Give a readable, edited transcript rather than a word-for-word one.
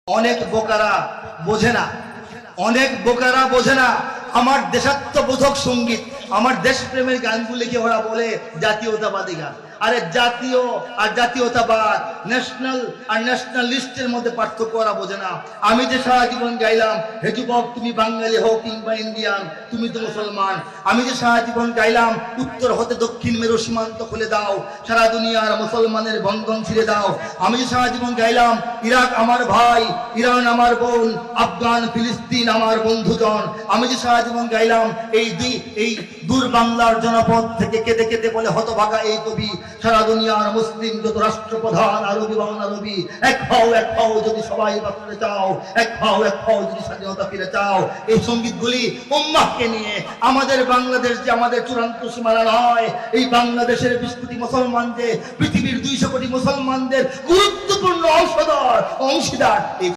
অনেক বোকারা বোঝে না, অনেক বোকারা বোঝে না আমার দেশাত্মবোধক সঙ্গীত, আমার দেশপ্রেমের গানগুলিকে ওরা বলে জাতীয়তাবাদী গান। আরে জাতীয় আর জাতীয়তাবাদ, ন্যাশনাল আর ন্যাশনালিস্টের মধ্যে পার্থক্য ওরা বোঝে না। আমি যে সারা জীবন গাইলাম, হে যুবক তুমি বাঙালি হও কিংবা ইন্ডিয়ান, তুমি তো মুসলমান। আমি যে সারা জীবন গাইলাম, উত্তর হতে দক্ষিণ মেরু সীমান্ত খুলে দাও, সারা দুনিয়ার মুসলমানের বন্ধন ছিঁড়ে দাও। আমি যে সারা জীবন গাইলাম, ইরাক আমার ভাই, ইরান আমার বোন, আফগান ফিলিস্তিন আমার বন্ধুজন। আমি যে সারা জীবন গাইলাম, এই দূর বাংলার জনপদ থেকে কেঁদে কেঁদে বলে হতভাগা এই কবি, সারা দুনিয়ার মুসলিম যত রাষ্ট্রপ্রধান আরবি বাংলা রবি, এক হও যদি সবাই বাঁচতে চাও, এক হও যদি স্বাধীনতা ফিরে চাও। এই সঙ্গীতগুলি উম্মাহকে নিয়ে, আমাদের বাংলাদেশ যে আমাদের চূড়ান্ত সীমানা নয়, এই বাংলাদেশের 20 কোটি মুসলমান যে পৃথিবীর 200 কোটি মুসলমানদের গুরুত্বপূর্ণ অংশীদার,